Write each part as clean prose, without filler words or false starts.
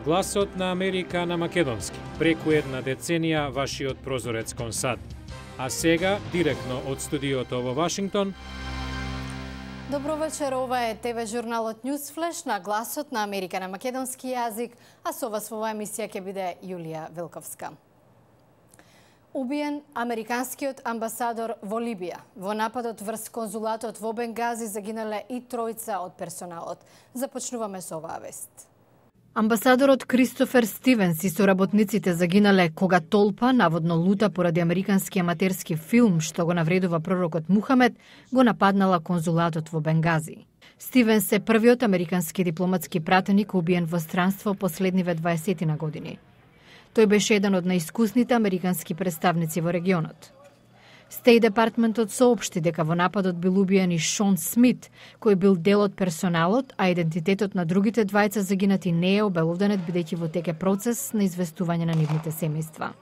Гласот на Америка на македонски. Преку една деценија вашиот прозорец кон САД. А сега, директно од студиото во Вашингтон. Добро вечер, ова е ТВ журналот Newsflash на Гласот на Америка на македонски јазик, а со вас во оваа емисија ќе биде Јулија Велковска. Убиен американскиот амбасадор во Либија. Во нападот врз конзулатот во Бенгази загинале и тројца од персоналот. Започнуваме со оваа вест. Амбасадорот Кристофер Стивенс и соработниците загинале кога толпа, наводно лута поради американски аматерски филм што го навредува пророкот Мухамед, го нападнала конзулатот во Бенгази. Стивенс е првиот американски дипломатски пратеник убиен во странство последниве 20 на години. Тој беше еден од најискусните американски представници во регионот. Стејт департментот соопшти дека во нападот бил убиен и Шон Смит, кој бил дел од персоналот, а идентитетот на другите двајца загинати не е обеловденет бидејќи во тек е процес на известување на нивните семејства.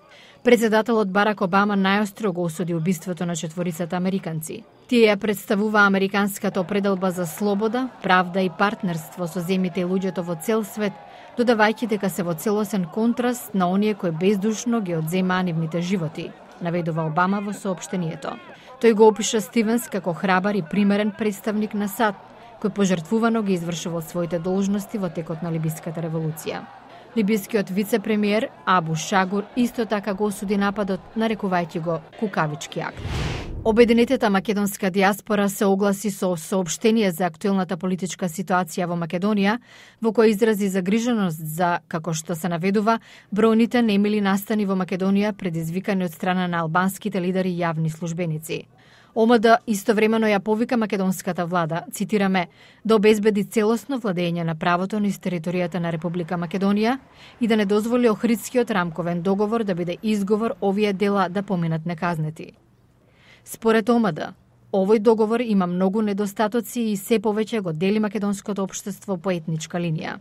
Председателот Барак Обама најостро го осуди убиството на четворицата американци. Тие ја представува американската определба за слобода, правда и партнерство со земјите и луѓето во цел свет, додавајќи дека се во целосен контраст на оние кои бездушно ги одземаа нивните животи, наведува Обама во соопштението. Тој го опиша Стивенс како храбар и примерен представник на САД, кој пожртвувано ги извршувал своите должности во текот на Либиската револуција. Либискиот вице-премиер Абу Шагур исто така го осуди нападот, нарекувајќи го кукавички акт. Обединетата македонска дијаспора се огласи со соопштение за актуелната политичка ситуација во Македонија, во кој изрази загриженост за, како што се наведува, бројните немили настани во Македонија предизвикани од страна на албанските лидери и јавни службеници. ОМД истовремено ја повика македонската влада, цитираме, да обезбеди целосно владење на правото низ територијата на Република Македонија и да не дозволи Охридскиот рамковен договор да биде изговор овие дела да поминат неказнети. Според ОМД, овој договор има многу недостатоци и се повеќе го дели македонското општество по етничка линија.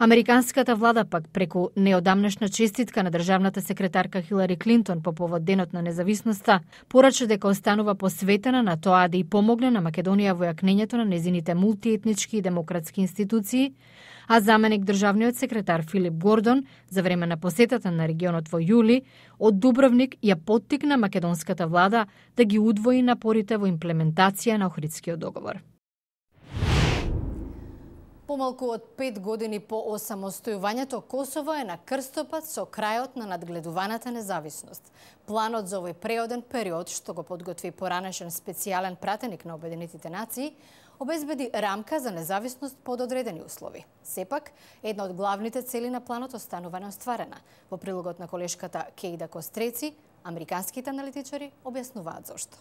Американската влада пак преку неодамнешна честитка на државната секретарка Хилари Клинтон по повод Денот на независноста, порача дека останува посветена на тоа да и помогне на Македонија во јакнењето на незините мултиетнички и демократски институции, а заменик државниот секретар Филип Гордон за време на посетата на регионот во јули од Дубровник ја поттикна македонската влада да ги удвои напорите во имплементација на Охридскиот договор. Помалку од 5 години по осамостојувањето, Косово е на крстопат со крајот на надгледуваната независност. Планот за овој преоден период, што го подготви поранешен специјален пратеник на Обединетите нации, обезбеди рамка за независност под одредени услови. Сепак, една од главните цели на планот останува неостварена. Во прилогот на колешката Кейда Костреци, американските аналитичари објаснуваат зошто.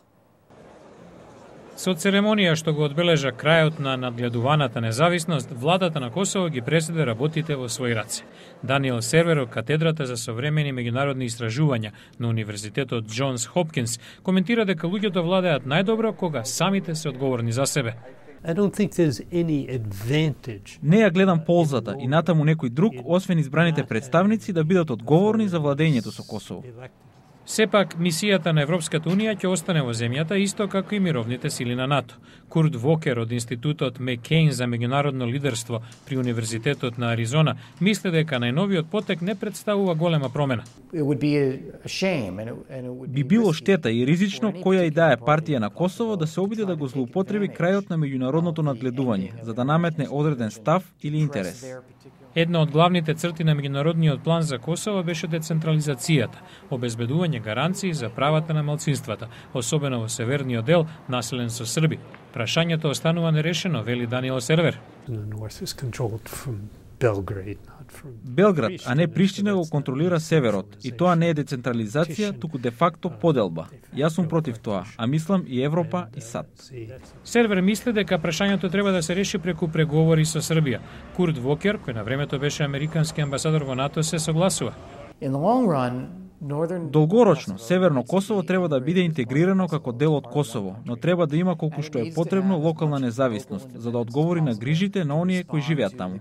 Со церемонија што го одбележа крајот на надгледуваната независност, владата на Косово ги преседе работите во своји раце. Даниел Сервер од катедрата за современи меѓународни истражувања на Универзитетот Џонс Хопкинс коментира дека луѓето владеат најдобро кога самите се одговорни за себе. Не ја гледам ползата и натаму некој друг, освен избраните представници, да бидат одговорни за владењето со Косово. Сепак, мисијата на Европската Унија ќе остане во земјата, исто како и мировните сили на НАТО. Курт Вокер од Институтот Меккейн за меѓународно лидерство при Универзитетот на Аризона мисли дека најновиот потек не представува голема промена. Би било штета и ризично која и да е партија на Косово да се обиде да го злоупотреби крајот на меѓународното надгледување, за да наметне одреден став или интерес. Една од главните црти на меѓународниот план за Косово беше децентрализацијата, обезбедување гаранции за правата на малцинствата, особено во северниот дел населен со Срби. Прашањето останува нерешено, вели Даниел Сервер. Белград, а не Приштина го контролира северот, и тоа не е децентрализација, туку де факто поделба. Јас сум против тоа, а мислам и Европа и САД. Сервер мисли дека прашањето треба да се реши преку преговори со Србија. Курт Вокер, кој на времето беше американски амбасадор во НАТО, се согласува. Долгорочно, Северно Косово треба да биде интегрирано како дел од Косово, но треба да има колку што е потребно локална независност, за да одговори на грижите на оние кои живеат таму.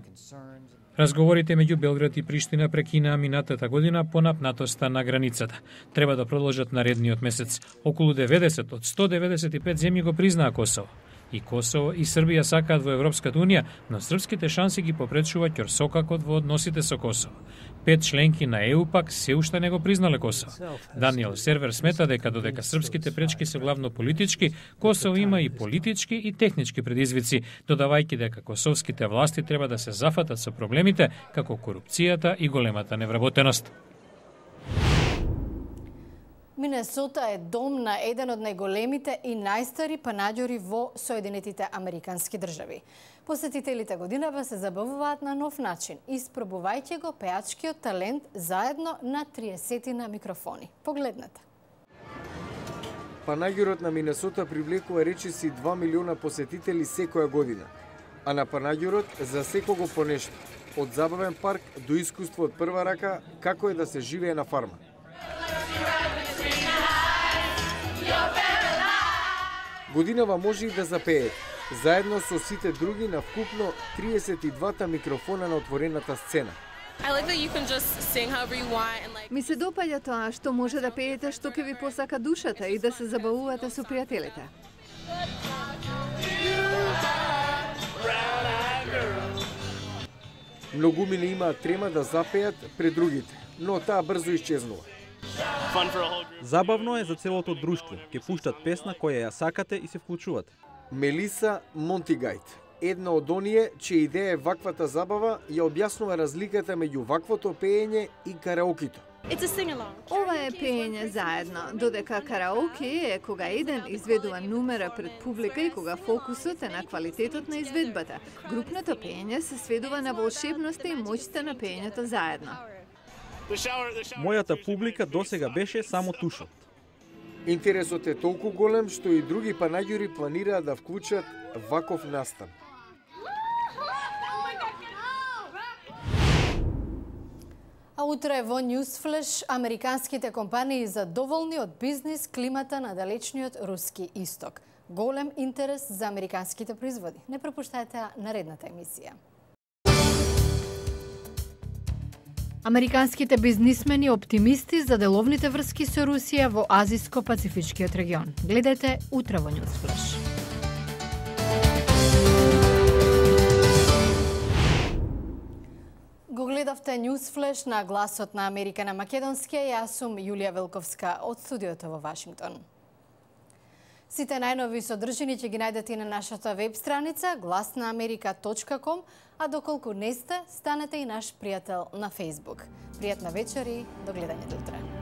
Разговорите меѓу Белград и Приштина прекинаа минатата година по напнатоста на границата. Треба да продолжат наредниот месец. Околу 90 од 195 земји го признаа Косово. И Косово и Србија сакаат во Европската унија, но српските шанси ги попречува ќорсокакот во односите со Косово. 5 членки на ЕУ пак се уште не го признале Косово. Даниел Сервер смета дека додека српските пречки се главно политички, Косово има и политички и технички предизвици, додавајќи дека косовските власти треба да се зафатат со проблемите како корупцијата и големата невработеност. Минесота е дом на еден од најголемите и најстари панаѓори во Соединетите Американски држави. Посетителите годинава се забавуваат на нов начин, испробувајќи го пеачкиот талент заедно на 30 микрофони. Погледнете. Панаѓорот на Минесота привлекува речиси 2 милиона посетители секоја година, а на панаѓорот за секого по нешто, од забавен парк до искуство од прва рака како е да се живее на фарма. Годинава може и да запеете, заедно со сите други на вкупно 32 микрофона на отворената сцена. Ми се допаѓа тоа што може да пеете што ќе ви посака душата и да се забавувате со пријателите. Многумина имаат трема да запеат пред другите, но таа брзо исчезнува. Забавно е за целото друштво. Ќе пуштат песна која ја сакате и се вклучувате. Мелиса Монтигајт, една од оние чија идеја е ваквата забава, ја објаснува разликата меѓу ваквото пеење и караокито. Ова е пеење заедно, додека караоке е кога еден изведува numера пред публика и кога фокусот е на квалитетот на изведбата. Групното пеење се сведува на волшебноста и моќта на пеењето заедно. Мојата публика досега беше само тушот. Интересот е толку голем што и други панаѓори планираат да вклучат ваков настан. А утре во Newsflash американските компании задоволни од бизнис климата на далечниот руски исток. Голем интерес за американските производи. Не пропуштајте наредната емисија. Американските бизнисмени оптимисти за деловните врски со Русија во Азиско-Пацифичкиот регион. Гледајте утре во Newsflash. Го гледавте Newsflash на Гласот на Америка на македонски, јас сум Јулија Велковска од студиото во Вашингтон. Сите најнови содржини ќе ги најдете и на нашата веб страница glasnaamerika.com, а доколку не сте, станете и наш пријател на Facebook. Пријатна вечер и до гледањето утре.